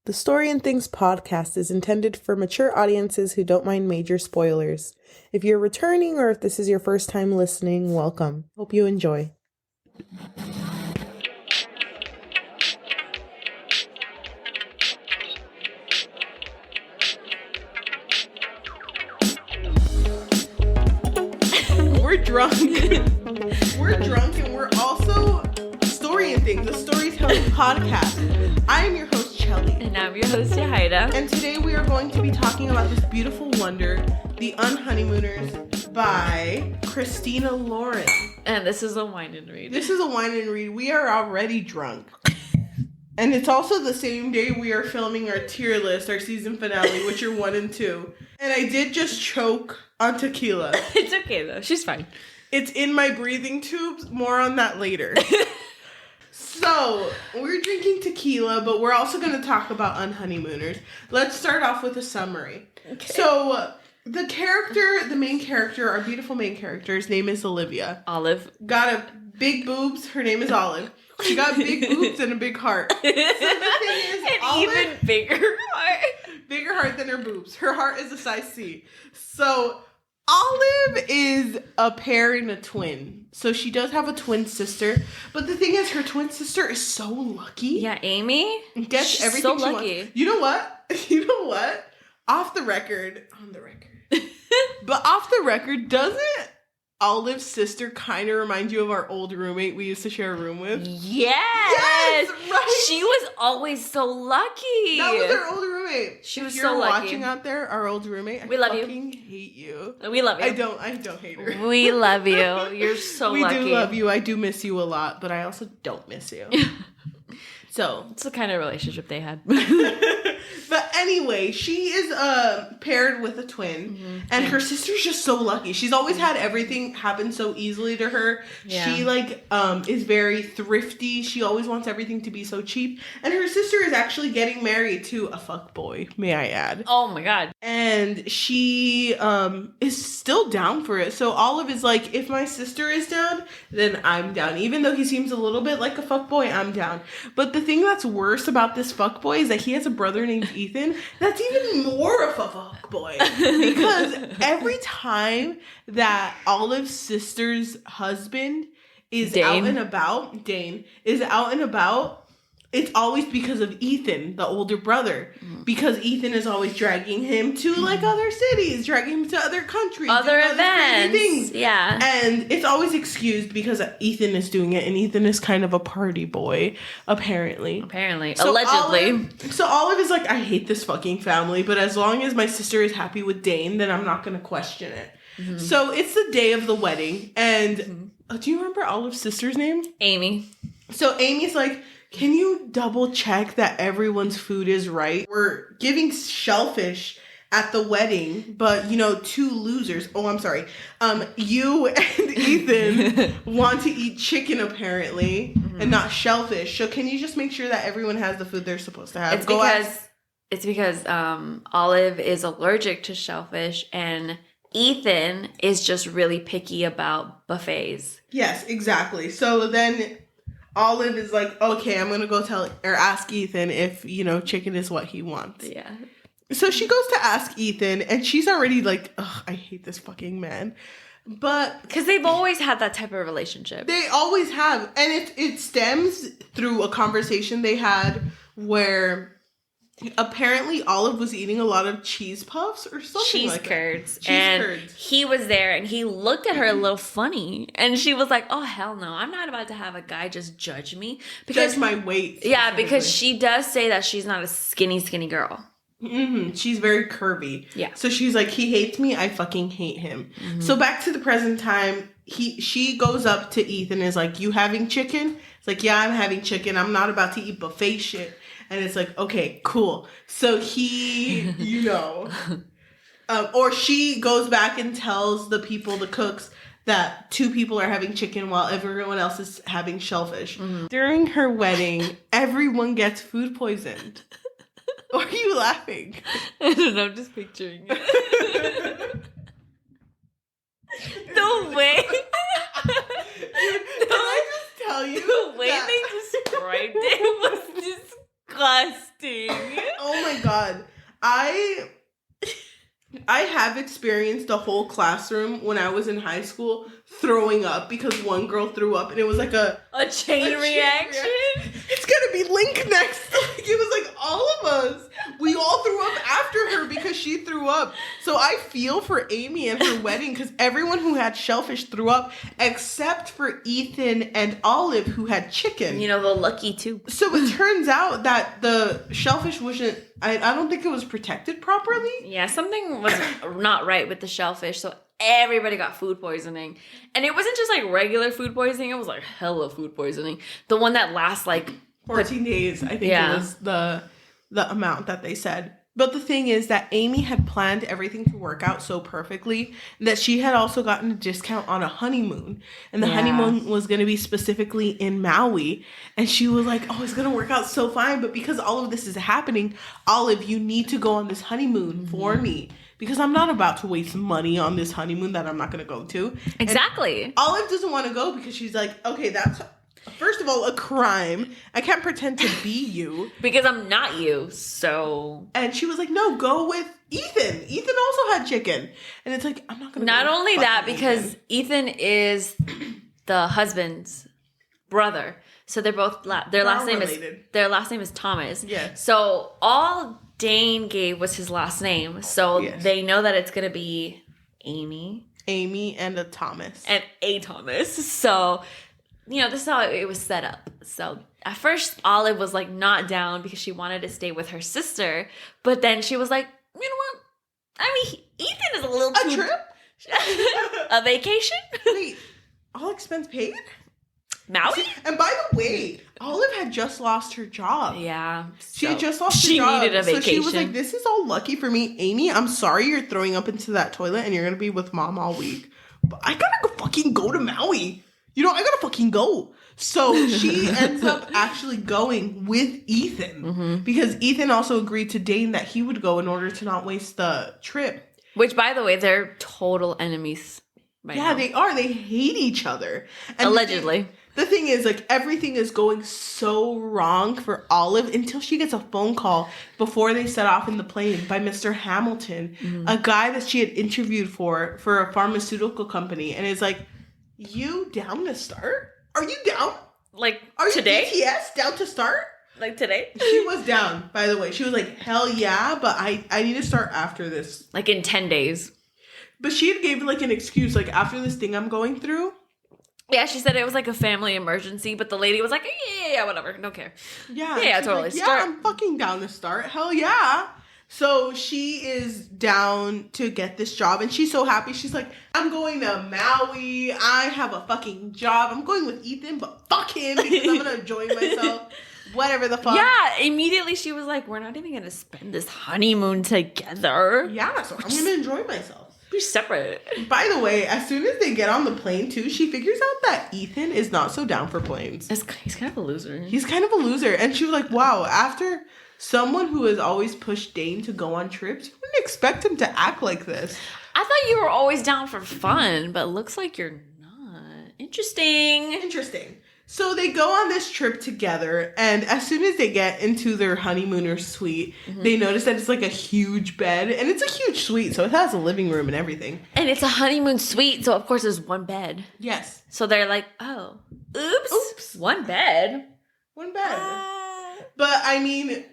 The Story and Things podcast is intended for mature audiences who don't mind major spoilers. If you're returning or if this is your first time listening, welcome. Hope you enjoy. We're drunk. We're drunk and we're also Story and Things, the storytelling podcast. I am your host, Cheli. And I'm your host, Yajaira. And today we are going to be talking about this beautiful wonder, The Unhoneymooners by Christina Lauren. And this is a wine and read. We are already drunk. And it's also the same day we are filming our tier list, our season finale, which are 1 and 2. And I did just choke on tequila. It's okay, though. She's fine. It's in my breathing tubes. More on that later. So, we're drinking tequila, but we're also going to talk about Unhoneymooners. Let's start off with a summary. Okay. So, the main character, our beautiful main character, his name is Olivia. Olive. Got a big boobs. Her name is Olive. She got big boobs and a big heart. So the thing is, Olive, even bigger heart. Bigger heart than her boobs. Her heart is a size C. So, Olive is a pair and a twin. So she does have a twin sister. But the thing is, her twin sister is so lucky. Yeah, Amy. Gets She's everything so she lucky. wants. You know what? On the record. But off the record, doesn't Olive's sister kind of remind you of our old roommate we used to share a room with? Yes, right? She was always so lucky. That was our old roommate. She was if so you're lucky. Watching out there, our old roommate. We love you. I fucking hate you. We love you. I don't hate her. We love you. You're so lucky. We do love you. I do miss you a lot, but I also don't miss you. So it's the kind of relationship they had. But anyway, she is paired with a twin, and her sister's just so lucky. She's always had everything happen so easily to her. Yeah. She is very thrifty. She always wants everything to be so cheap. And her sister is actually getting married to a fuckboy, may I add. Oh my god. And she is still down for it. So Olive is like, if my sister is down, then I'm down. Even though he seems a little bit like a fuckboy, I'm down. But the thing that's worse about this fuckboy is that he has a brother named Ethan. That's even more of a fuckboy. Because every time that Olive's sister's husband is out and about, Dane, is out and about, it's always because of Ethan, the older brother. Because Ethan is always dragging him to other cities, dragging him to other countries, other events. Things. Yeah. And it's always excused because Ethan is doing it, and Ethan is kind of a party boy, apparently. So allegedly. Olive is like, I hate this fucking family, but as long as my sister is happy with Dane, then I'm not going to question it. Mm-hmm. So it's the day of the wedding, and do you remember Olive's sister's name? Amy. So Amy's like, can you double check that everyone's food is right? We're giving shellfish at the wedding, but 2 losers. Oh, I'm sorry. You and Ethan want to eat chicken apparently, and not shellfish. So can you just make sure that everyone has the food they're supposed to have? It's because Olive is allergic to shellfish, and Ethan is just really picky about buffets. Yes, exactly. So then Olive is like, okay, I'm going to go ask Ethan if, chicken is what he wants. Yeah. So she goes to ask Ethan, and she's already like, ugh, I hate this fucking man. But because they've always had that type of relationship. They always have. And it stems through a conversation they had where apparently Olive was eating a lot of cheese puffs or something cheese curds. He was there and he looked at her a little funny. And she was like, oh, hell no. I'm not about to have a guy just judge me. Because my weight. Yeah, because she does say that she's not a skinny girl. Mm-hmm. She's very curvy. Yeah. So she's like, he hates me. I fucking hate him. Mm-hmm. So back to the present time. She goes up to Ethan and is like, you having chicken? It's like, yeah, I'm having chicken. I'm not about to eat buffet shit. And it's like, okay, cool. So he, or she goes back and tells the cooks, that 2 people are having chicken while everyone else is having shellfish. Mm-hmm. During her wedding, everyone gets food poisoned. Why are you laughing? I don't know, I'm just picturing it. The way... Can I tell you? The way they described it was disgusting. my God. I have experienced a whole classroom when I was in high school throwing up because one girl threw up and it was like a chain reaction. It's gonna be Link next. Like, it was like all of us. We all threw up after her because she threw up. So I feel for Amy and her wedding because everyone who had shellfish threw up except for Ethan and Olive who had chicken. You know, the lucky two. So it turns out that the shellfish wasn't, I don't think it was protected properly. Yeah, something was not right with the shellfish. So everybody got food poisoning. And it wasn't just like regular food poisoning. It was like hella food poisoning. The one that lasts like 14 days, I think it was the amount that they said. But the thing is that Amy had planned everything to work out so perfectly that she had also gotten a discount on a honeymoon. And the honeymoon was going to be specifically in Maui. And she was like, oh, it's going to work out so fine. But because all of this is happening, Olive, you need to go on this honeymoon for me. Because I'm not about to waste money on this honeymoon that I'm not going to go to. Exactly. And Olive doesn't want to go because she's like, okay, that's... First of all, a crime. I can't pretend to be you. Because I'm not you, so... And she was like, no, go with Ethan. Ethan also had chicken. And it's like, I'm not going to Not only that, because Ethan is the husband's brother. So they're both... Their last name is Thomas. Yeah. So all Dane gave was his last name. So they know that it's going to be Amy. Amy and a Thomas. And a Thomas. So... You know, this is how it was set up. So at first, Olive was like not down because she wanted to stay with her sister. But then she was like, you know what? I mean, Ethan is a little too... A trip? A vacation? Wait, all expense paid? Maui? And by the way, Olive had just lost her job. Yeah. She had just lost her job. She needed a vacation. So she was like, this is all lucky for me. Amy, I'm sorry you're throwing up into that toilet and you're going to be with mom all week. But I got to fucking go to Maui. You know, I gotta fucking go. So she ends up actually going with Ethan because Ethan also agreed to Dane that he would go in order to not waste the trip. Which, by the way, they're total enemies. Yeah, they are. They hate each other. And allegedly. The thing is, like, everything is going so wrong for Olive until she gets a phone call before they set off in the plane by Mr. Hamilton, a guy that she had interviewed for a pharmaceutical company, and is like, you down to start? Are you down? Like, are today? You BTS down to start? Like today? She was down, by the way. She was like, hell yeah, but I need to start after this. Like in 10 days. But she had gave like an excuse, like after this thing I'm going through. Yeah, she said it was like a family emergency, but the lady was like, yeah, whatever, don't care. Yeah, totally. Like, yeah, I'm fucking down to start. Hell yeah. So she is down to get this job and she's so happy. She's like, I'm going to Maui. I have a fucking job. I'm going with Ethan, but fuck him because I'm going to enjoy myself. Whatever the fuck. Yeah, immediately she was like, we're not even going to spend this honeymoon together. Yeah, so I'm going to enjoy myself. We're separate. By the way, as soon as they get on the plane too, she figures out that Ethan is not so down for planes. He's kind of a loser. He's kind of a loser. And she was like, wow, after... someone who has always pushed Dane to go on trips, you wouldn't expect him to act like this. I thought you were always down for fun, but looks like you're not. Interesting. So they go on this trip together, and as soon as they get into their honeymooner suite, they notice that it's like a huge bed, and it's a huge suite, so it has a living room and everything. And it's a honeymoon suite, so of course there's one bed. Yes. So they're like, oh, oops. One bed. But I mean...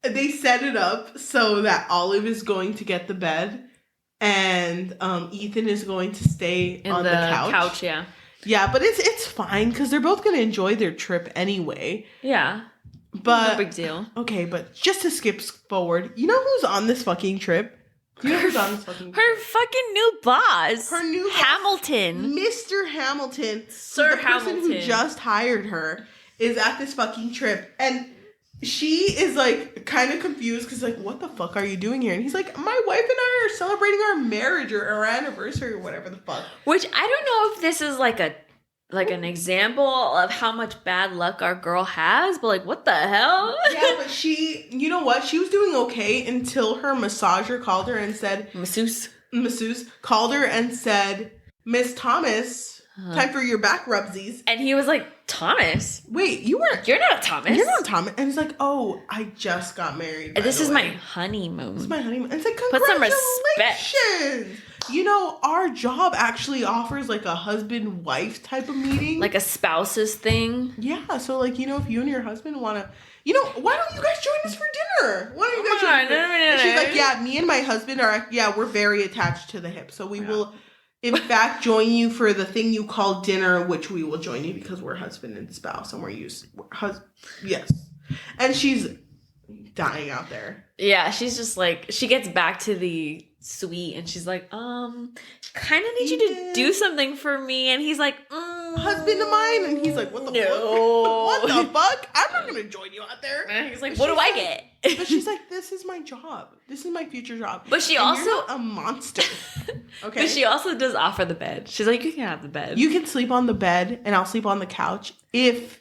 they set it up so that Olive is going to get the bed and Ethan is going to stay on the couch. Yeah. Yeah, but it's fine because they're both going to enjoy their trip anyway. Yeah. But no big deal. Okay, but just to skip forward, you know who's on this fucking trip? Who's on this fucking trip? Her fucking new boss. Her new boss, Hamilton. Mr. Hamilton. Sir the Hamilton. person who just hired her is at this fucking trip. And she is, like, kind of confused because, like, what the fuck are you doing here? And he's like, my wife and I are celebrating our marriage or our anniversary or whatever the fuck. Which, I don't know if this is, like, an example of how much bad luck our girl has, but, like, what the hell? Yeah, but you know what? She was doing okay until her massager called her and said... Masseuse called her and said, Miss Thomas... Time for your back rubsies. And he was like, Thomas. Wait, You're not Thomas. You're not Thomas. And he's like, oh, I just got married. This is my honeymoon. This is my honeymoon. And it's like, Put some congratulations. You know, our job actually offers like a husband-wife type of meeting. Like a spouses thing. Yeah. So like, you know, if you and your husband want to, you know, why don't you guys join us for dinner? Why don't you guys join us for dinner? And she's like, yeah, me and my husband are, we're very attached to the hip. So we will, in fact, join you for the thing you call dinner, which we will join you because we're husband and spouse and we're yes. And she's dying out there. Yeah, she's just like, she gets back to the suite and she's like, kind of need you to do something for me. And he's like, husband of mine. And he's like, what the fuck? What the fuck? I'm not going to join you out there. And he's like, what do I get? But she's like, this is my job. This is my future job. But she and also you're not a monster. Okay. But she also does offer the bed. She's like, you can have the bed. You can sleep on the bed and I'll sleep on the couch if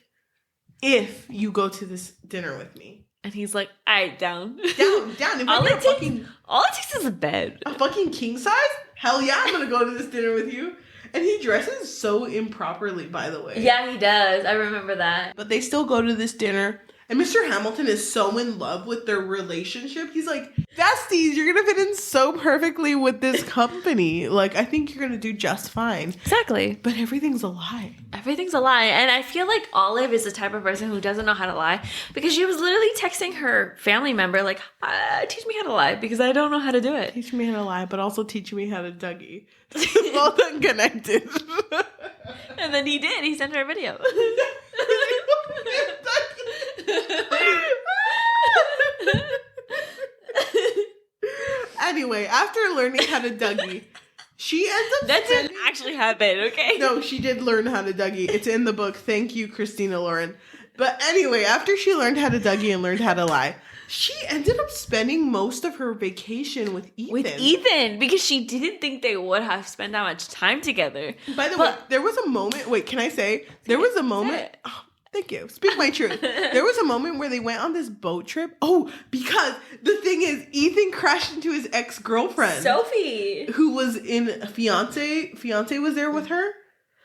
you go to this dinner with me. And he's like, all right, down. Down. If all it takes is a bed. A fucking king size? Hell yeah, I'm going to go to this dinner with you. And he dresses so improperly, by the way. Yeah, he does. I remember that. But they still go to this dinner. And Mr. Hamilton is so in love with their relationship. He's like, besties, you're going to fit in so perfectly with this company. Like, I think you're going to do just fine. Exactly. But everything's a lie. Everything's a lie. And I feel like Olive is the type of person who doesn't know how to lie. Because she was literally texting her family member, like, teach me how to lie because I don't know how to do it. Teach me how to lie, but also teach me how to Dougie. Both unconnected. And then he did. He sent her a video. Anyway, after learning how to Dougie, she ends up that didn't actually happen, okay? No, she did learn how to Dougie. It's in the book. Thank you, Christina Lauren. But anyway, after she learned how to Dougie and learned how to lie, she ended up spending most of her vacation with Ethan. Because she didn't think they would have spent that much time together. By the way, there was a moment. Wait, can I say? There was a moment. Oh, thank you. Speak my truth. There was a moment where they went on this boat trip. Oh, because the thing is, Ethan crashed into his ex-girlfriend. Sophie. Who was in Fiancé. Fiancé was there with her.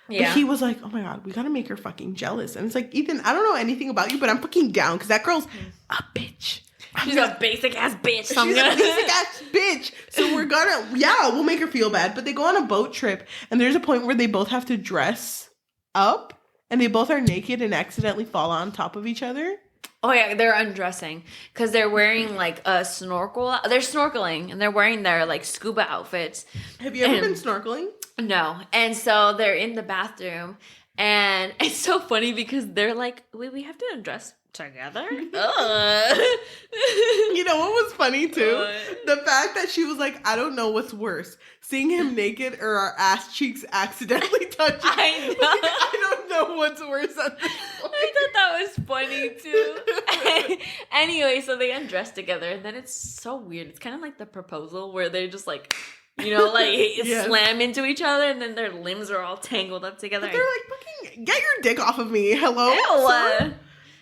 Yeah. But he was like, oh my God, we gotta make her fucking jealous. And it's like, Ethan, I don't know anything about you, but I'm fucking down because that girl's a bitch. She's a basic ass bitch. She's a basic ass bitch. So we'll make her feel bad. But they go on a boat trip and there's a point where they both have to dress up and they both are naked and accidentally fall on top of each other. Oh yeah, they're undressing because they're wearing like a snorkel. They're snorkeling and they're wearing their like scuba outfits. Have you ever been snorkeling? No. And so they're in the bathroom and it's so funny because they're like, wait, we have to undress together? You know what was funny too? The fact that she was like, I don't know what's worse, seeing him naked or our ass cheeks accidentally touching. I know. Like, I don't know what's worse at this point. I thought that was funny too. Anyway, so they undress together and then it's so weird. It's kind of like the proposal where they just like, you know, like yes. Slam into each other and then their limbs are all tangled up together. But they're like, fucking get your dick off of me. Hello? Ew.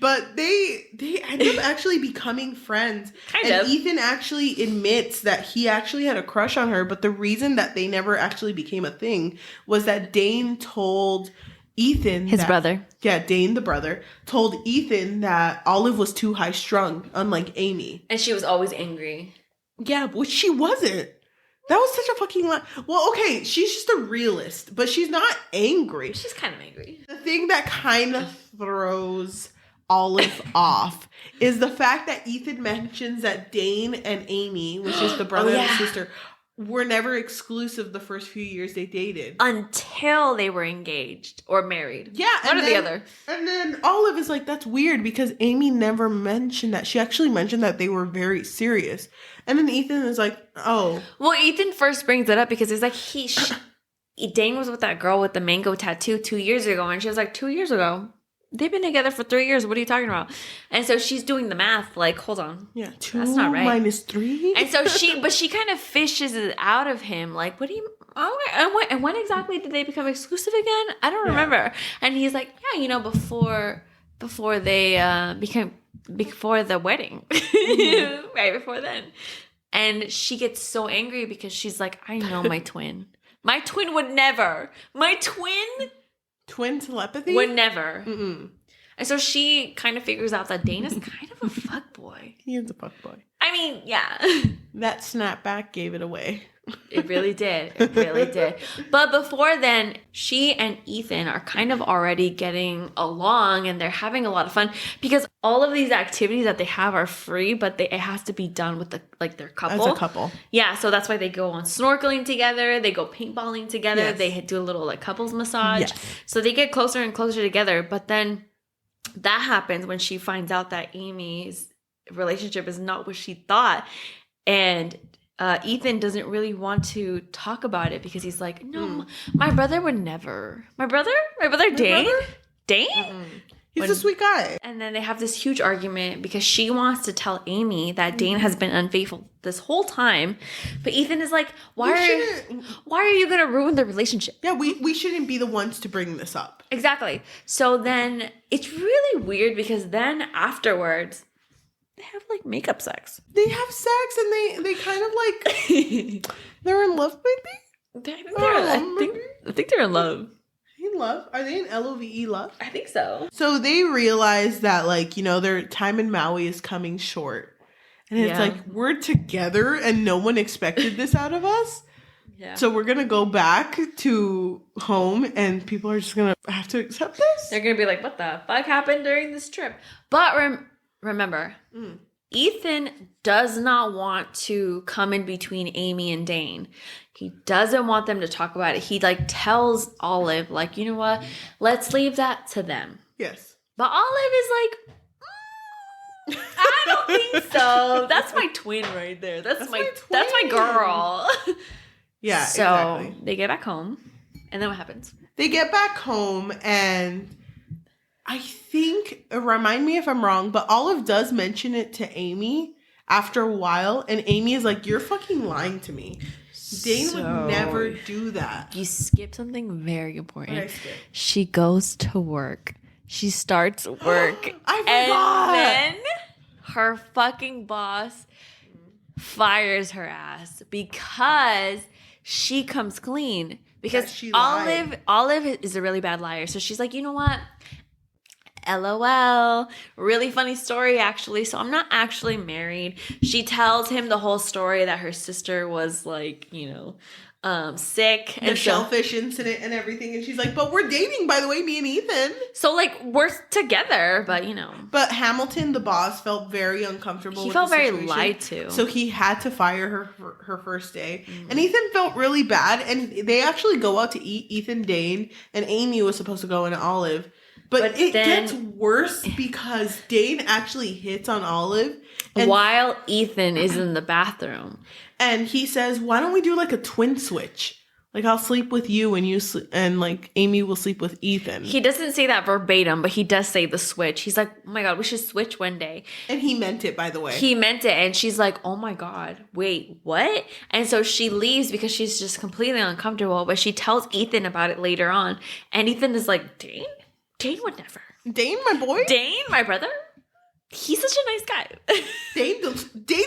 But they end up actually becoming friends. Kind of. Ethan actually admits that he actually had a crush on her, but the reason that they never actually became a thing was that Dane told Ethan... His brother. Yeah, Dane, the brother, told Ethan that Olive was too high-strung, unlike Amy. And she was always angry. Yeah, which she wasn't. That was such a fucking lie. Well, okay, she's just a realist, but she's not angry. She's kind of angry. The thing that kind of throws Olive off is the fact that Ethan mentions that Dane and Amy, which is the brother and sister, were never exclusive the first few years they dated. Until they were engaged or married. Yeah. One or the other. And then Olive is like, that's weird because Amy never mentioned that. She actually mentioned that they were very serious. And then Ethan is like, oh. Well, Ethan first brings it up because he's like, Dane was with that girl with the mango tattoo 2 years ago. And she was like, 2 years ago? They've been together for 3 years. What are you talking about? And so she's doing the math. Like, hold on. Yeah, 2 that's not right. minus 3. And so she kind of fishes it out of him. Like, what do you? Oh, and when exactly did they become exclusive again? I don't remember. And he's like, yeah, you know, before they before the wedding, right before then. And she gets so angry because she's like, I know my twin. My twin would never. My twin Twin telepathy? would never. Mm-mm. And so she kind of figures out that Dane is kind of a fuckboy. He is a fuckboy. I mean, yeah. That snapback gave it away. It really did. It really did. But before then, she and Ethan are kind of already getting along and they're having a lot of fun because all of these activities that they have are free, but it has to be done with their couple. As a couple. Yeah, so that's why they go on snorkeling together, they go paintballing together, Yes. they do a little like couples massage. Yes. So they get closer and closer together, but then that happens when she finds out that Amy's relationship is not what she thought. And Ethan doesn't really want to talk about it because he's like, no, my brother would never. My brother Dane? brother? Dane? Mm-mm. He's a sweet guy. And then they have this huge argument because she wants to tell Amy that Dane has been unfaithful this whole time. But Ethan is like, why are you going to ruin the relationship? Yeah, we shouldn't be the ones to bring this up. Exactly. So then it's really weird because then afterwards, they have like makeup sex. They have sex and they kind of like they're in love, maybe? I think they're in love. In love? Are they in LOVE love? I think so. So they realize that like, their time in Maui is coming short. And it's like, we're together and no one expected this out of us. Yeah. So we're going to go back to home and people are just going to have to accept this? They're going to be like, what the fuck happened during this trip? But remember, Ethan does not want to come in between Amy and Dane. He doesn't want them to talk about it. He like tells Olive, like, you know what? Let's leave that to them. Yes. But Olive is like, I don't think so. That's my twin right there. That's my girl. Yeah, so exactly. they get back home. And then what happens? They get back home and I think, remind me if I'm wrong, but Olive does mention it to Amy after a while. And Amy is like, you're fucking lying to me. Dane would never do that. You skipped something very important. What did I skip? She goes to work. She starts work. I forgot. And then her fucking boss fires her ass because she comes clean. Because she lied. Olive is a really bad liar. So she's like, you know what? LOL. Really funny story, actually. So I'm not actually married. She tells him the whole story that her sister was like, sick. The shellfish incident and everything. And she's like, but we're dating, by the way, me and Ethan. So, like, we're together, but, But Hamilton, the boss, felt very uncomfortable He with felt the very situation. lied to. So he had to fire her for her first day. And Ethan felt really bad. And they actually go out to eat, Ethan, Dane, and Amy was supposed to go in Olive. But it gets worse because Dane actually hits on Olive. While Ethan is in the bathroom. And he says, why don't we do like a twin switch? Like, I'll sleep with you and you sleep, and like Amy will sleep with Ethan. He doesn't say that verbatim, but he does say the switch. He's like, oh my God, we should switch one day. And he meant it, by the way. He meant it. And she's like, oh my God, wait, what? And so she leaves because she's just completely uncomfortable. But she tells Ethan about it later on. And Ethan is like, Dane? Dane would never. Dane, my boy? Dane, my brother? He's such a nice guy. Dane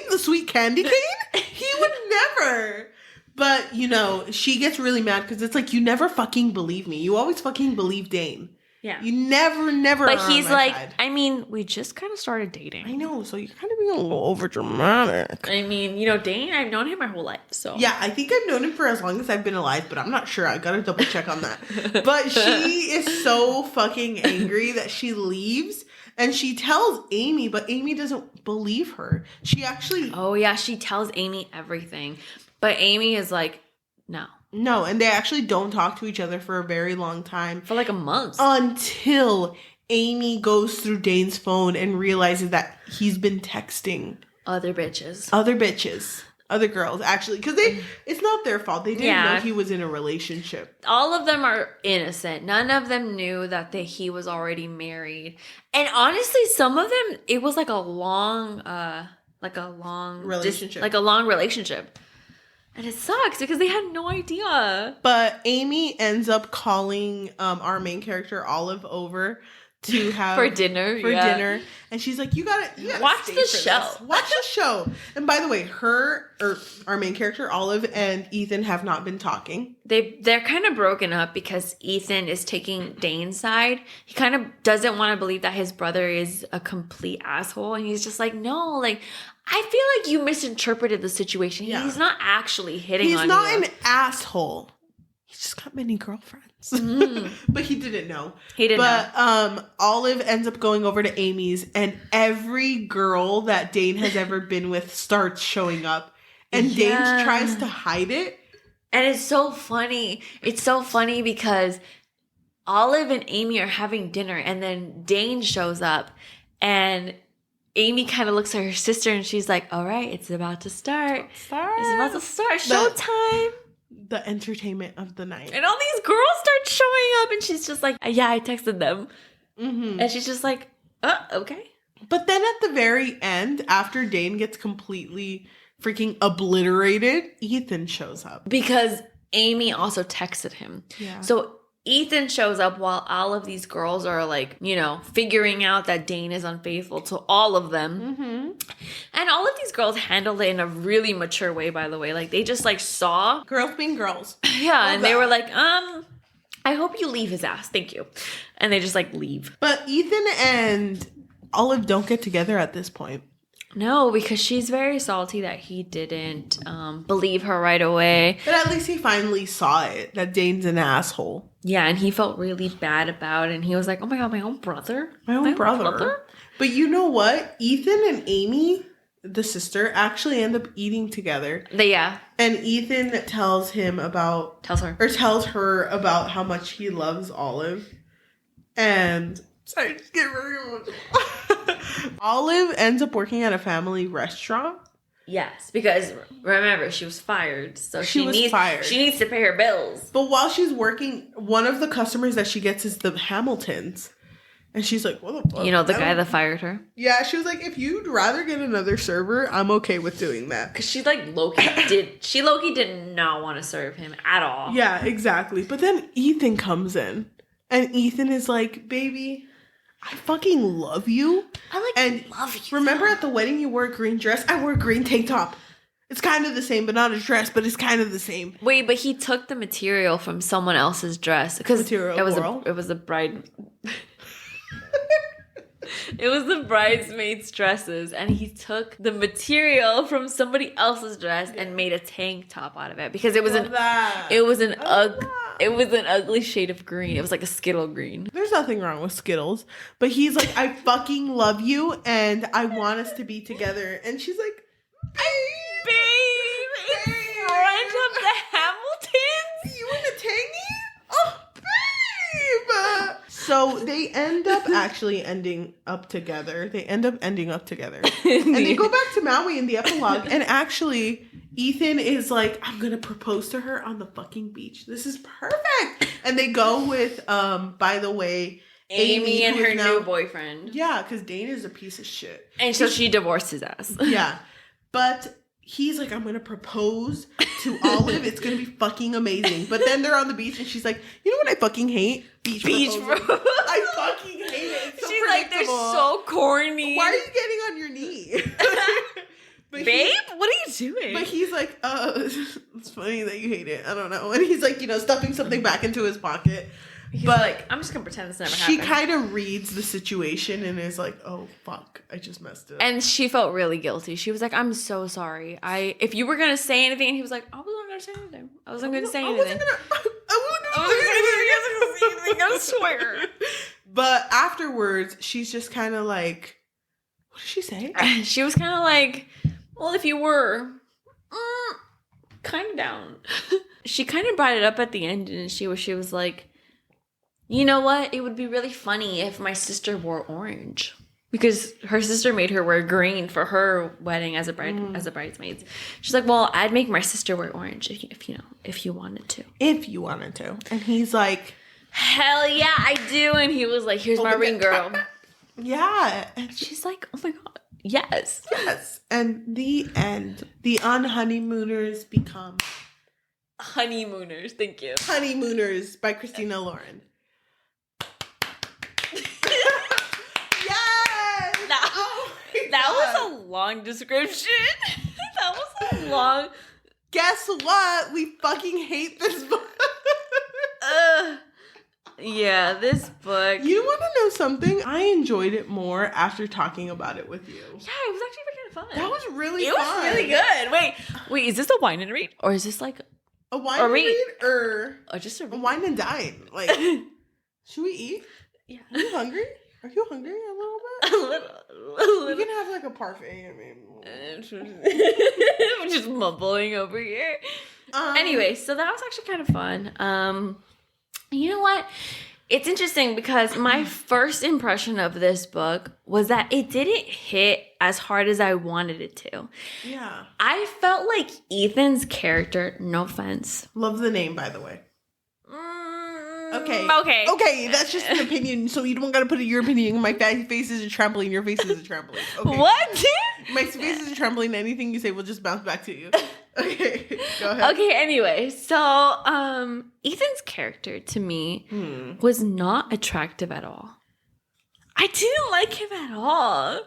the sweet candy cane? He would never. But, she gets really mad because it's like, you never fucking believe me. You always fucking believe Dane. Yeah. You never But are he's on my like, side. I mean, we just kind of started dating. I know, so you're kind of being a little over dramatic. I mean, Dane, I've known him my whole life, so. Yeah, I think I've known him for as long as I've been alive, but I'm not sure. I gotta double check on that. But she is so fucking angry that she leaves. And she tells Amy, but Amy doesn't believe her. She actually... Oh, yeah, she tells Amy everything. But Amy is like, no. No, and they actually don't talk to each other for a very long time. For like a month. Until Amy goes through Dane's phone and realizes that he's been texting. Other bitches. Other girls, actually. Because it's not their fault. They didn't know he was in a relationship. All of them are innocent. None of them knew that he was already married. And honestly, some of them, it was like a long relationship. And it sucks because they had no idea. But Amy ends up calling our main character, Olive, over to have for dinner. dinner, and she's like, you gotta watch stay the for show. this. Watch the show. And by the way, our main character Olive and Ethan have not been talking. They're kind of broken up because Ethan is taking Dane's side. He kind of doesn't want to believe that his brother is a complete asshole, and he's just like, no, like, I feel like you misinterpreted the situation. Yeah. He's not actually hitting on you. He's not an asshole. He's just got many girlfriends. But he didn't know. He didn't know. Olive ends up going over to Amy's, and every girl that Dane has ever been with starts showing up. And Dane tries to hide it. And it's so funny. It's so funny because Olive and Amy are having dinner, and then Dane shows up, and Amy kind of looks at her sister, and she's like, all right, it's about to start. It's about to start. Showtime. The entertainment of the night. And all these girls start showing up, and she's just like, yeah, I texted them. Mm-hmm. And she's just like, oh, okay. But then at the very end, after Dane gets completely freaking obliterated, Ethan shows up. Because Amy also texted him. Yeah. So Ethan shows up while all of these girls are like, you know, figuring out that Dane is unfaithful to all of them. Mm-hmm. And all of these girls handled it in a really mature way, by the way. Like, they just like saw. Girls being girls. Yeah. And they were like, I hope you leave his ass. Thank you. And they just like leave. But Ethan and Olive don't get together at this point. No, because she's very salty that he didn't believe her right away. But at least he finally saw it, that Dane's an asshole. Yeah, and he felt really bad about it. And he was like, oh my God, my own brother? My own brother? But you know what? Ethan and Amy, the sister, actually end up eating together. Yeah. And Ethan tells her about how much he loves Olive. And sorry, just get very emotional. Olive ends up working at a family restaurant. Yes, because remember, she was fired. So she needs to pay her bills. But while she's working, one of the customers that she gets is the Hamiltons. And she's like, what the fuck? You know, the guy that fired her? Yeah, she was like, if you'd rather get another server, I'm okay with doing that. Because she like low-key did not want to serve him at all. Yeah, exactly. But then Ethan comes in. And Ethan is like, baby, I fucking love you. Love you. Remember at the wedding you wore a green dress? I wore a green tank top. It's kind of the same, but not a dress, but it's kind of the same. Wait, but he took the material from someone else's dress. Because it was a bride. It was the bridesmaids' dresses, and he took the material from somebody else's dress and made a tank top out of it because it was an ugly shade of green. It was like a Skittle green. There's nothing wrong with Skittles, but he's like, I fucking love you, and I want us to be together. And she's like, babe, in front of the Hamiltons, you and the tangy? Oh, babe. So they end up actually ending up together. And they go back to Maui in the epilogue. And actually, Ethan is like, I'm going to propose to her on the fucking beach. This is perfect. And they go with, by the way, Amy and her new boyfriend. Yeah, because Dane is a piece of shit. And so she divorced his ass. Yeah. But he's like, I'm going to propose to Olive. It's going to be fucking amazing. But then they're on the beach and she's like, you know what I fucking hate? Beach proposals. I fucking hate it. It's so she's like, they're so corny. Why are you getting on your knee? Babe, what are you doing? But he's like, it's funny that you hate it. I don't know. And he's like, stuffing something back into his pocket. He's like, I'm just going to pretend this never happened. She kind of reads the situation and is like, oh, fuck, I just messed it up. And she felt really guilty. She was like, I'm so sorry. If you were going to say anything, and he was like, I wasn't going to say anything. I wasn't going to say anything. I swear. But afterwards, she's just kind of like, what did she say? She was kind of like, well, if you were kind of down. She kind of brought it up at the end, and she was like, you know what? It would be really funny if my sister wore orange. Because her sister made her wear green for her wedding as a bridesmaid. She's like, well, I'd make my sister wear orange if you wanted to. If you wanted to. And he's like, hell yeah, I do. And he was like, here's my ring, girl. Yeah. And she's like, oh my God, yes. Yes. And the end. The Unhoneymooners become Honeymooners. Thank you. Honeymooners by Christina Lauren. That was a long description. That was a long. Guess what? We fucking hate this book. Yeah, this book. You want to know something? I enjoyed it more after talking about it with you. Yeah, it was actually freaking fun. That was really fun. It was really good. Wait, is this a wine and read? Or is this like a wine and read? Or just a wine and dine? Like, should we eat? Yeah. Are you hungry? Are you hungry a little bit? A little. We can have like a parfait. I'm just mumbling over here. Anyway, so that was actually kind of fun. You know what? It's interesting because my first impression of this book was that it didn't hit as hard as I wanted it to. Yeah. I felt like Ethan's character, no offense. Love the name, by the way. Okay. Okay, that's just an opinion, so you don't gotta put your opinion. My face is a trampoline, your face is a trampoline. Okay. What? My face is a trampoline, anything you say will just bounce back to you. Okay, go ahead. Okay, anyway, so Ethan's character to me was not attractive at all. I didn't like him at all.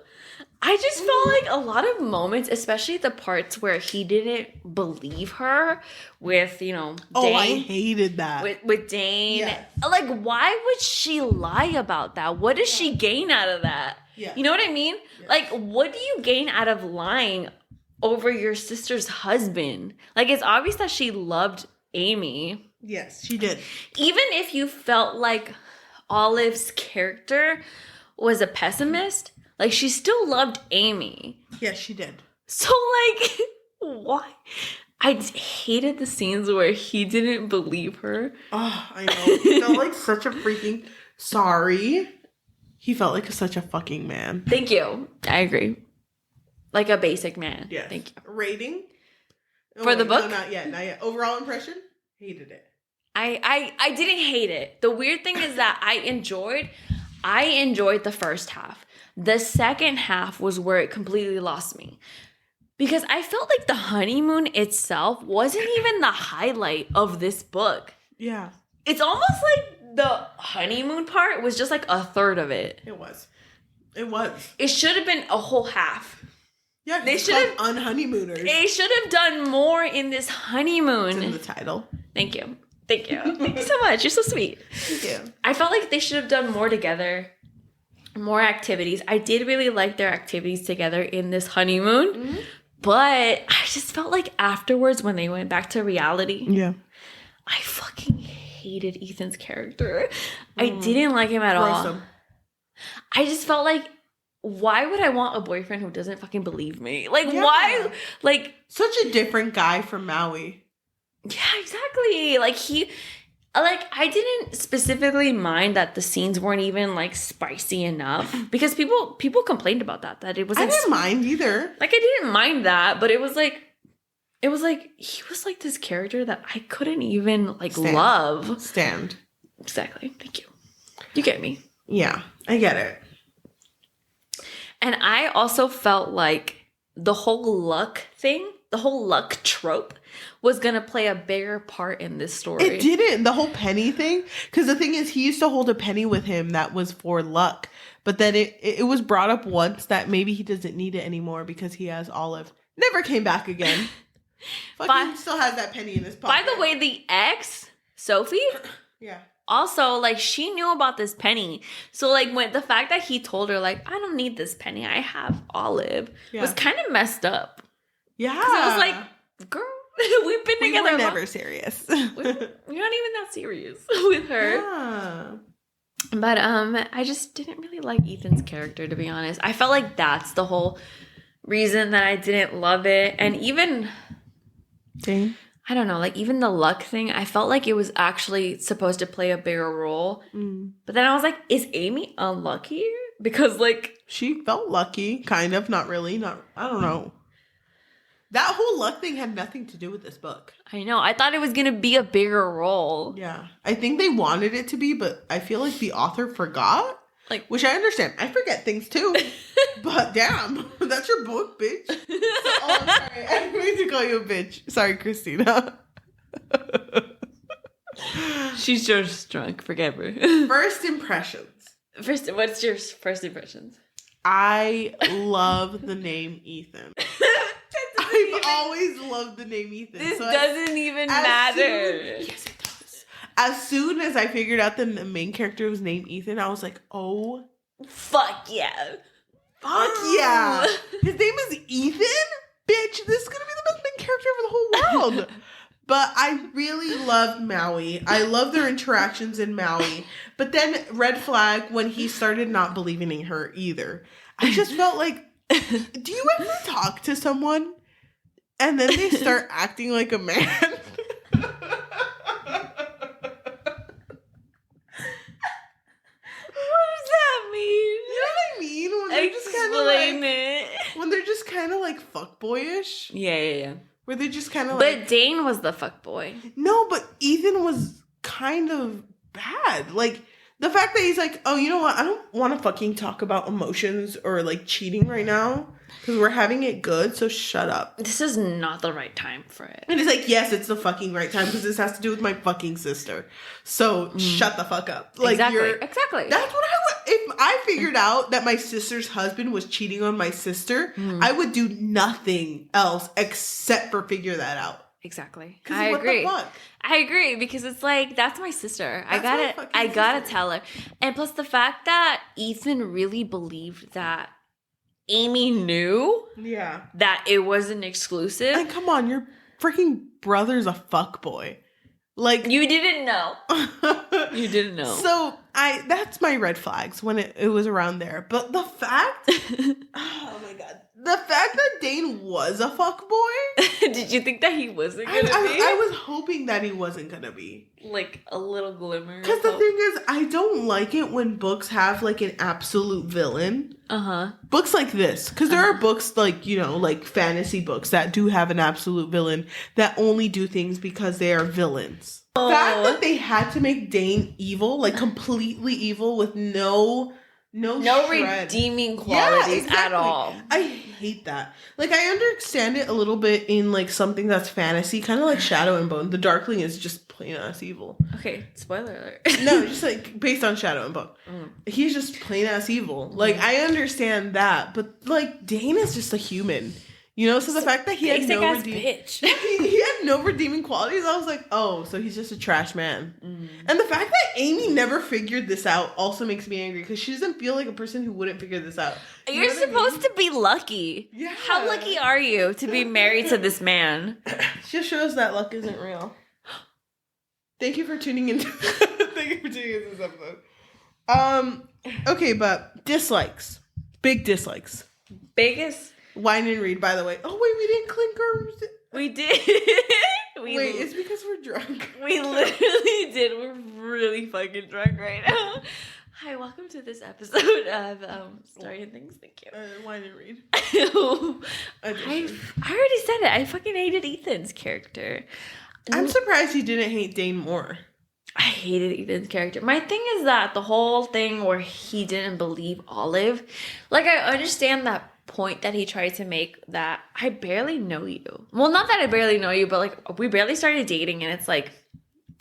I just felt like a lot of moments, especially the parts where he didn't believe her with, Dane. Oh, I hated that. With Dane. Yes. Like, why would she lie about that? What does she gain out of that? Yeah. You know what I mean? Yes. Like, what do you gain out of lying over your sister's husband? Like, it's obvious that she loved Amy. Yes, she did. Even if you felt like Olive's character was a pessimist, like, she still loved Amy. Yes, she did. So, like, why? I hated the scenes where he didn't believe her. Oh, I know. He felt like such a freaking... Sorry. He felt like such a fucking man. Thank you. I agree. Like a basic man. Yes. Thank you. Rating? For the book? No, not yet. Not yet. Overall impression? Hated it. I didn't hate it. The weird thing is that I enjoyed the first half. The second half was where it completely lost me. Because I felt like the honeymoon itself wasn't even the highlight of this book. Yeah. It's almost like the honeymoon part was just like a third of it. It was. It was. It should have been a whole half. Yeah, they should have Unhoneymooners. They should have done more in this honeymoon. It's in the title. Thank you. Thank you. Thank you so much. You're so sweet. Thank you. I felt like they should have done more together. More activities. I did really like their activities together in this honeymoon. Mm-hmm. But I just felt like afterwards when they went back to reality. Yeah. I fucking hated Ethan's character. I didn't like him at all. I just felt like, why would I want a boyfriend who doesn't fucking believe me? Like, why? Like, such a different guy from Maui. Yeah, exactly. I didn't specifically mind that the scenes weren't even like spicy enough because people complained about that it wasn't. I didn't mind either. Like, I didn't mind that, but it was like he was like this character that I couldn't even like love. Stand. Exactly. Thank you. You get me. Yeah, I get it. And I also felt like the whole luck thing, the whole luck trope was going to play a bigger part in this story. It didn't. The whole penny thing. Because the thing is, he used to hold a penny with him that was for luck. But then it was brought up once that maybe he doesn't need it anymore because he has Olive. Never came back again. Fucking still has that penny in his pocket. By the way, the ex, Sophie? Yeah. Also, like, she knew about this penny. So, like, when the fact that he told her, like, I don't need this penny, I have Olive, was kind of messed up. Yeah. Because I was like, girl, we've been together. We were never serious. We're not even that serious with her. Yeah. But I just didn't really like Ethan's character, to be honest. I felt like that's the whole reason that I didn't love it. And even... Dang. I don't know, like, even the luck thing, I felt like it was actually supposed to play a bigger role. But then I was like, is Amy unlucky? Because, like... She felt lucky, kind of, not really, I don't know. That whole luck thing had nothing to do with this book. I know, I thought it was going to be a bigger role. Yeah, I think they wanted it to be, but I feel like the author forgot. Like, which I understand. I forget things too. But damn, that's your book, bitch. I'm sorry. I didn't mean to call you a bitch. Sorry, Christina. She's just drunk. Forget her. First impressions. What's your first impressions? I love the name Ethan. I've always loved the name Ethan. This doesn't even matter. Yes, it does. As soon as I figured out that the main character was named Ethan, I was like, oh, fuck yeah. Fuck yeah. His name is Ethan? Bitch, this is going to be the best main character of the whole world. But I really loved Maui. I love their interactions in Maui. But then red flag when he started not believing in her either. I just felt like, do you ever talk to someone and then they start acting like a man? When they're just kind of like fuckboyish. Yeah. Where they're just kind of like... But Dane was the fuckboy. No, but Ethan was kind of bad. Like, the fact that he's like, oh, you know what? I don't want to fucking talk about emotions or like cheating right now. Because we're having it good, so shut up. This is not the right time for it. And he's like, yes, it's the fucking right time because this has to do with my fucking sister. So shut the fuck up. Like, Exactly. That's what I would. If I figured out that my sister's husband was cheating on my sister, I would do nothing else except for figure that out. Exactly. I agree. I agree because it's like, that's my sister. I gotta tell her. And plus the fact that Ethan really believed that Amy knew that it wasn't exclusive. And come on, your freaking brother's a fuckboy. Like, you didn't know. You didn't know. So that's my red flags when it was around there. But the fact, oh my god, the fact that Dane was a fuckboy. Did you think that he wasn't gonna be? I was hoping that he wasn't gonna be. Like a little glimmer. Because the thing is, I don't like it when books have like an absolute villain. Books like this. Because there are books like, you know, like fantasy books that do have an absolute villain that only do things because they are villains. The fact that they had to make Dane evil, like completely evil with no redeeming qualities at all. I hate that. Like, I understand it a little bit in like something that's fantasy, kind of like Shadow and Bone. The Darkling is just plain ass evil. Okay, spoiler alert. No, just like based on Shadow and Bone. He's just plain ass evil. Like, I understand that, but like Dane is just a human. You know, so the fact that he had no he had no redeeming qualities, I was like, oh, so he's just a trash man. And the fact that Amy never figured this out also makes me angry because she doesn't feel like a person who wouldn't figure this out. You're supposed to be lucky. Yeah. How lucky are you to be married to this man? Just shows that luck isn't real. Thank you for tuning in. Thank you for tuning in to this episode. Okay, but dislikes. Big dislikes. Biggest? Wine and read, by the way. Oh, wait, we didn't clink our... We did. Wait, it's because we're drunk. We literally did. We're really fucking drunk right now. Hi, welcome to this episode of Story and Things. Thank you. Wine and read. I already said it. I fucking hated Ethan's character. I'm surprised you didn't hate Dane more. I hated Ethan's character. My thing is that the whole thing where he didn't believe Olive, like, I understand that point that he tried to make that I barely know you. Well, not that I barely know you, but like we barely started dating and it's like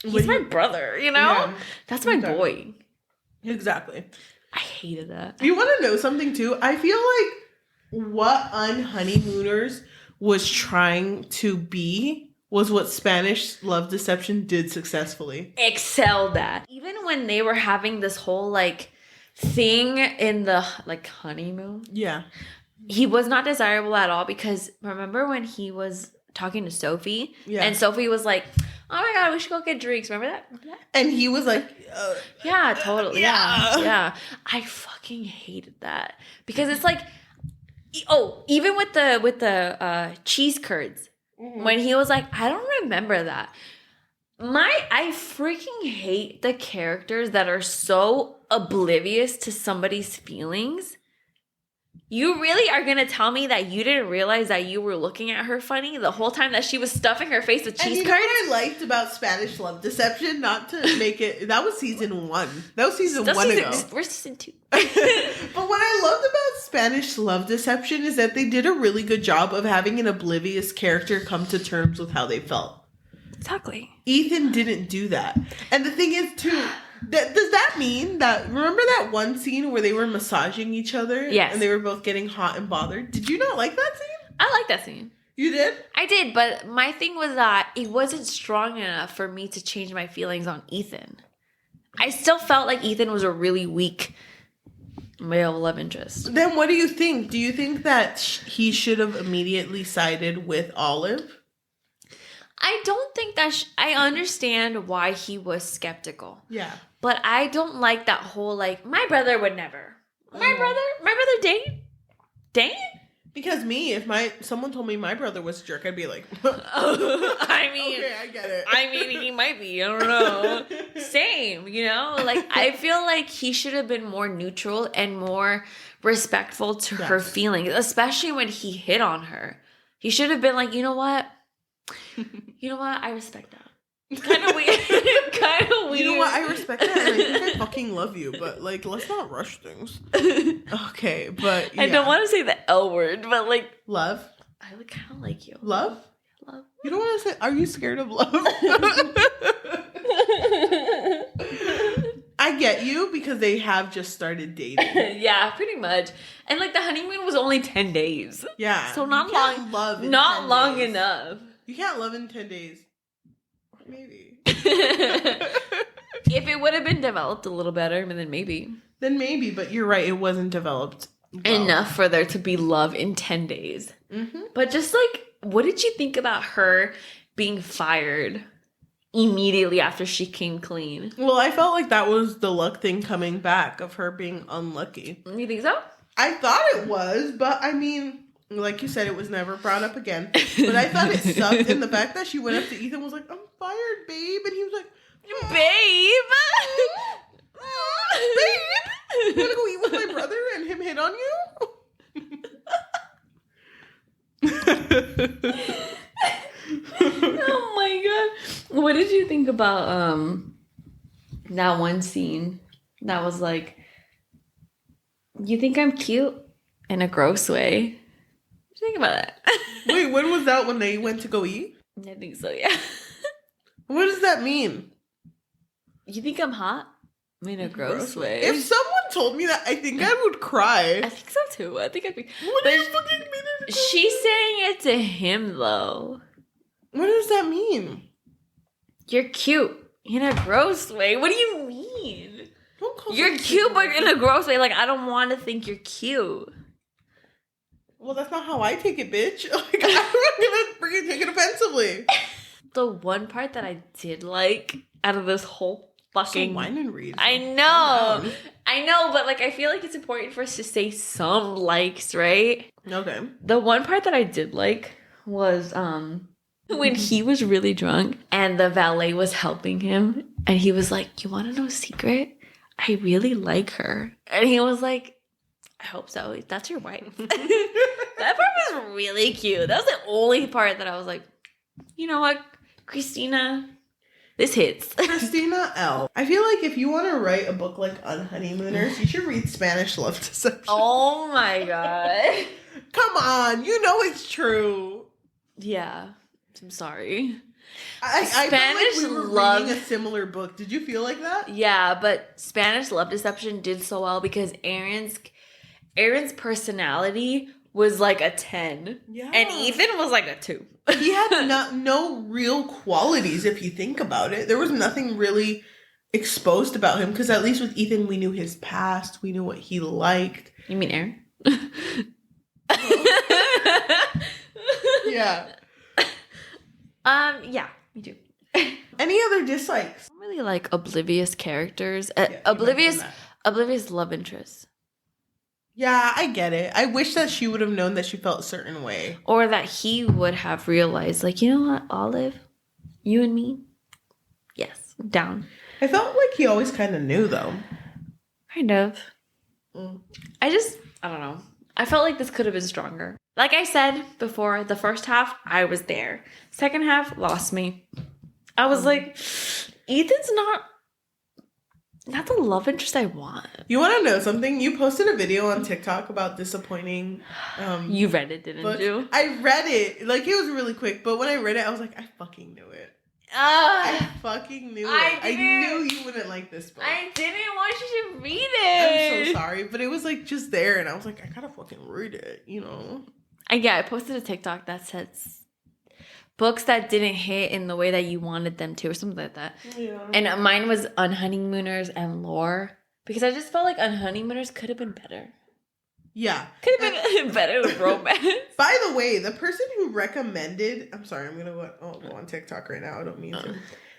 he's my brother, you know? Yeah, that's my boy. Exactly. I hated that. You want to know something too? I feel like what Unhoneymooners was trying to be was what Spanish Love Deception did successfully. Excelled at. Even when they were having this whole like thing in the like honeymoon. Yeah. He was not desirable at all because remember when he was talking to Sophie? Yeah. And Sophie was like, oh my God, we should go get drinks. Remember that? And he was like, yeah, totally. Yeah. I fucking hated that because it's like, oh, even with the cheese curds, when he was like, I don't remember that. I freaking hate the characters that are so oblivious to somebody's feelings. You really are going to tell me that you didn't realize that you were looking at her funny the whole time that she was stuffing her face with cheese curds? And you know what I liked about Spanish Love Deception? Not to make it... That was season 1. That was season 1 ago. We're season 2. But what I loved about Spanish Love Deception is that they did a really good job of having an oblivious character come to terms with how they felt. Exactly. Ethan didn't do that. And the thing is, too, Does that mean that, remember that one scene where they were massaging each other? Yes. And they were both getting hot and bothered? Did you not like that scene? I like that scene. You did? I did, but my thing was that it wasn't strong enough for me to change my feelings on Ethan. I still felt like Ethan was a really weak male love interest. Then what do you think? Do you think that he should have immediately sided with Olive? I don't think that... I understand why he was skeptical. Yeah. But I don't like that whole, like, my brother would never. My brother date? Date? Because if someone told me my brother was a jerk, I'd be like, I mean, okay, I get it. I mean, he might be. I don't know. Same, you know? Like, I feel like he should have been more neutral and more respectful to her feelings, especially when he hit on her. He should have been like, you know what? I respect that. Kind of weird. Kind of weird. You know what? I respect that, and I think I fucking love you, but, like, let's not rush things. Okay, but yeah. I don't want to say the L word, but, like... Love? I would kind of like you. Love? Love. You don't want to say, are you scared of love? I get you, because they have just started dating. Yeah, pretty much. And, like, the honeymoon was only 10 days. Yeah. So not long. Love in not 10 long days. enough. You can't love in 10 days. Maybe. If it would have been developed a little better, then maybe. Then maybe, but you're right. It wasn't developed well. Enough for there to be love in 10 days. Mm-hmm. But just like, what did you think about her being fired immediately after she came clean? Well, I felt like that was the luck thing coming back of her being unlucky. You think so? I thought it was, but I mean, like you said, it was never brought up again. But I thought it sucked, and the fact that she went up to Ethan and was like, I'm fired, babe. And he was like, babe! Babe! You wanna go eat with my brother and him hit on you? Oh my god. What did you think about that one scene that was like, you think I'm cute in a gross way? What do you think about that? Wait, when was that, when they went to go eat? I think so, yeah. What does that mean? You think I'm hot? In a gross way. If someone told me that, I think I would cry. I think so too. I think I'd be. What do you fucking mean? She's saying it to him though. What does that mean? You're cute in a gross way. What do you mean? Don't call You're cute, but in a gross way. Like, I don't want to think you're cute. Well, that's not how I take it, bitch. Like, I'm not gonna freaking take it offensively. The one part that I did like out of this whole fucking... So whine and read. I know, but like, I feel like it's important for us to say some likes, right? Okay. The one part that I did like was when he was really drunk and the valet was helping him and he was like, you want to know a secret? I really like her. And he was like, I hope so. That's your wife. That part was really cute. That was the only part that I was like, you know what, Christina, this hits. Christina L. I feel like if you want to write a book like Unhoneymooners, you should read Spanish Love Deception. Oh my god. Come on, you know it's true. Yeah, I'm sorry. I Spanish felt like we were love reading a similar book. Did you feel like that? Yeah, but Spanish Love Deception did so well because Aaron's personality was like a 10. Yeah. And Ethan was like a 2. He had no real qualities if you think about it. There was nothing really exposed about him because at least with Ethan we knew his past, we knew what he liked. You mean Aaron? Yeah. Yeah, me too. Any other dislikes? I don't really like oblivious characters. Yeah, Oblivious love interests. Yeah, I get it. I wish that she would have known that she felt a certain way. Or that he would have realized, like, you know what, Olive? You and me? Yes, down. I felt like he always kind of knew, though. Kind of. I don't know. I felt like this could have been stronger. Like I said before, the first half, I was there. Second half, lost me. I was like, Ethan's not the love interest I want. You want to know something? You posted a video on TikTok about disappointing. You read it, didn't you? I read it. Like, it was really quick, but when I read it, I was like, I fucking knew it. I fucking knew it. I knew you wouldn't like this book. I didn't want you to read it. I'm so sorry, but it was like just there, and I was like, I gotta fucking read it, you know? I posted a TikTok that says books that didn't hit in the way that you wanted them to, or something like that. Yeah. And mine was Unhoneymooners and Lore, because I just felt like Unhoneymooners could have been better. Yeah. Could have been better with romance. By the way, the person who recommended... I'm sorry, I'm going to go on TikTok right now. I don't mean to.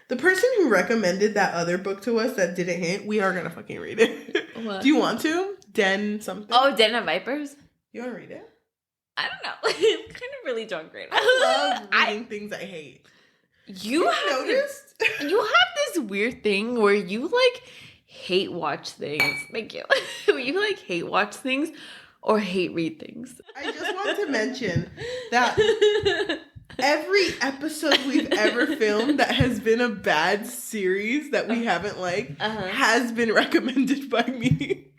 The person who recommended that other book to us that didn't hit, we are going to fucking read it. What? Do you want to? Den something? Oh, Den of Vipers? You want to read it? I don't know. I'm kind of really drunk right now. I love reading things I hate. You have noticed? You have this weird thing where you, like, hate watch things. Thank you. You, like, hate watch things or hate read things. I just want to mention that every episode we've ever filmed that has been a bad series that we haven't liked has been recommended by me.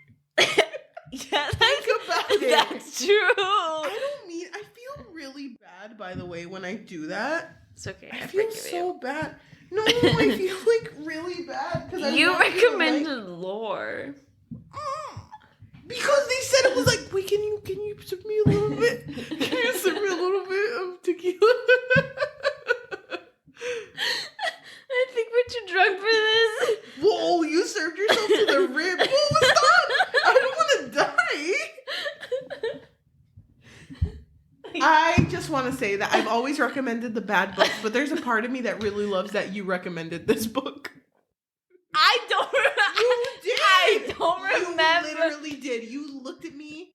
Yeah, think about it. That's true. I feel really bad, by the way, when I do that. It's okay. I feel so bad. No, I feel like really bad because you recommended Lore. Because they said it was like, wait, can you serve me a little bit? Can you serve me a little bit of tequila? I think we're too drunk for this. Whoa, you served yourself to the rib. Whoa, stop! I don't want to die. I just want to say that I've always recommended the bad books, but there's a part of me that really loves that you recommended this book. I don't remember. You did. I don't remember. You literally did. You looked at me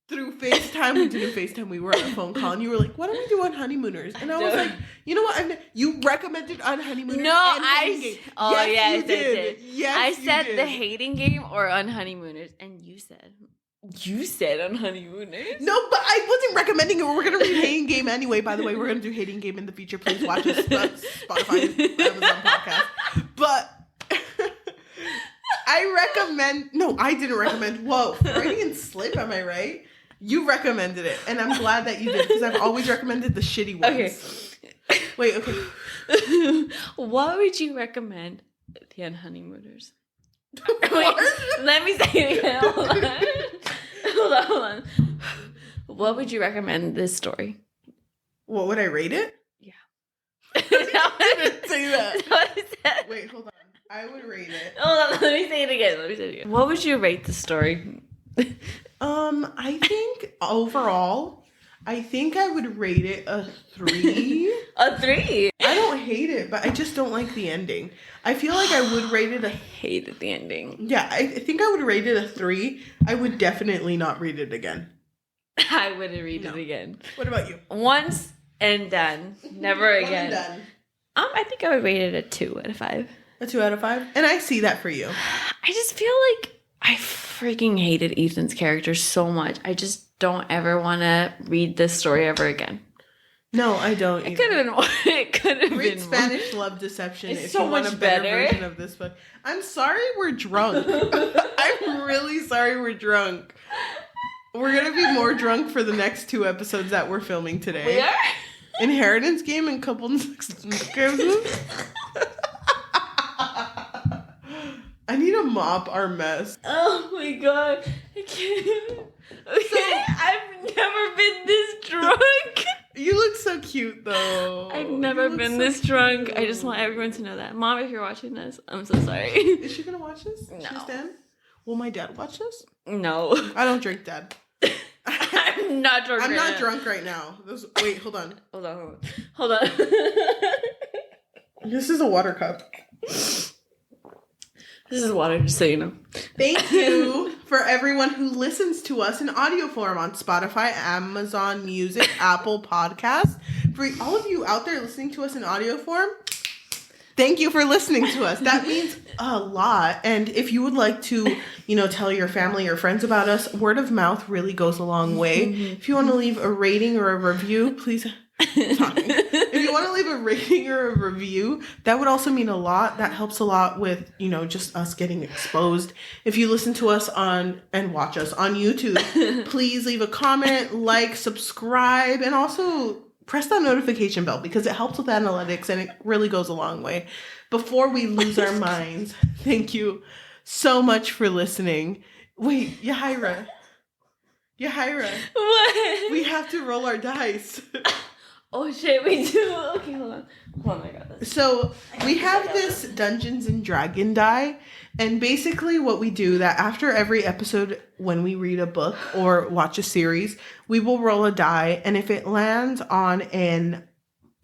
through FaceTime. We didn't FaceTime. We were on a phone call, and you were like, "Why don't we do Unhoneymooners?" And I was like, "You know what? You recommended Unhoneymooners." No, and Hating Game. Oh yes, you did. Yes, I you said did. the Hating Game or Unhoneymooners, and you said Unhoneymooners. No, but I wasn't recommending it. We're gonna read Hating Game anyway. By the way, we're gonna do Hating Game in the future. Please watch us Spotify, Amazon podcast. But I recommend. No, I didn't recommend. Whoa, Freudian slip. Am I right? You recommended it, and I'm glad that you did because I've always recommended the shitty ones. Okay. Wait. Okay. What would you recommend the Unhoneymooners? What? Let me say it again. Hold on. What would you recommend this story? What would I rate it? Yeah. I didn't say that. That's what I said. Wait, hold on. I would rate it. Hold on. Let me say it again. What would you rate the story? I think overall, I think I would rate it a 3. A 3. I don't hate it, but I just don't like the ending. I feel like I would rate it a... Hated the ending. Yeah, I think I would rate it a 3. I would definitely not read it again. I wouldn't read it again. What about you? Once and done. Never again. One and done. I think I would rate it a 2 out of 5. A 2 out of 5? And I see that for you. I just feel like I freaking hated Ethan's character so much. I just don't ever want to read this story ever again. No, I don't. It could have been more. It could have been Read more. Spanish Love Deception It's if so you want much a better better. version of this book. I'm sorry we're drunk. I'm really sorry we're drunk. We're going to be more drunk for the next 2 episodes that we're filming today. We are? Inheritance Game and Couple I need to mop our mess. Oh my god. I can't. Okay, I've never been this drunk. You look so cute, though. I've never been this drunk. I just want everyone to know that. Mom, if you're watching this, I'm so sorry. Is she gonna watch this? No. She's Dan? Will my dad watch this? No. I don't drink, Dad. I'm not drunk. I'm not drunk right now. Wait, hold on. Hold on. This is a water cup. This is water, just so you know. Thank you for everyone who listens to us in audio form on Spotify, Amazon Music, Apple Podcasts. For all of you out there listening to us in audio form, thank you for listening to us. That means a lot. And if you would like to, tell your family or friends about us, word of mouth really goes a long way. If you want to leave a rating or a review, please... If you want to leave a rating or a review, that would also mean a lot. That helps a lot with, just us getting exposed. If you listen to us and watch us on YouTube, please leave a comment, like, subscribe, and also press that notification bell because it helps with analytics and it really goes a long way. Before we lose our minds, thank you so much for listening. Wait, Yajaira. What? We have to roll our dice. Oh shit, we do. Okay, hold on. Oh my god. So we have this Dungeons and Dragon die, and basically what we do that after every episode when we read a book or watch a series, we will roll a die, and if it lands on an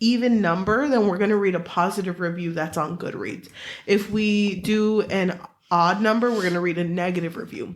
even number, then we're going to read a positive review that's on Goodreads. If we do an odd number, we're going to read a negative review.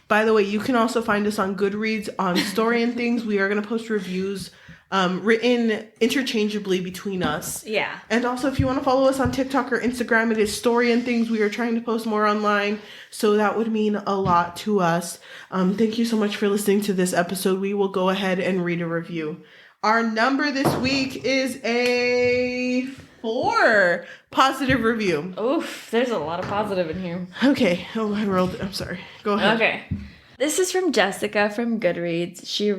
By the way, you can also find us on Goodreads on Story and Things. We are going to post reviews written interchangeably between us. Yeah. And also, if you want to follow us on TikTok or Instagram, it is Story and Things. We are trying to post more online, so that would mean a lot to us. Thank you so much for listening to this episode. We will go ahead and read a review. Our number this week is a 4 positive review. Oof, there's a lot of positive in here. Okay. Oh, I rolled. I'm sorry. Go ahead. Okay. This is from Jessica from Goodreads. She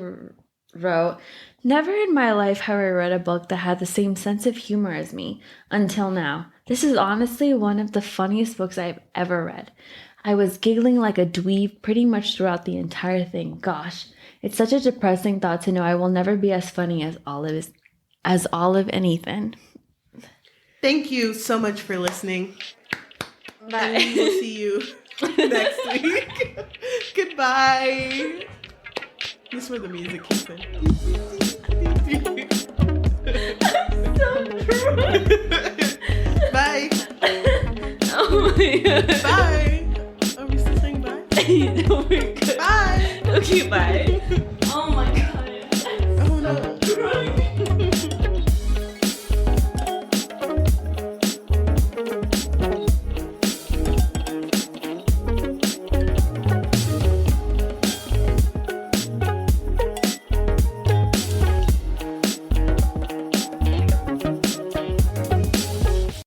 wrote, "Never in my life have I read a book that had the same sense of humor as me until now. This is honestly one of the funniest books I've ever read. I was giggling like a dweeb pretty much throughout the entire thing. Gosh, it's such a depressing thought to know I will never be as funny as Olive and Ethan." Thank you so much for listening. Bye. And we will see you next week. Goodbye. This is where the music kicks in. Bye. Oh my god. Bye. Are we still saying bye? No, we're good. Bye. Okay, bye.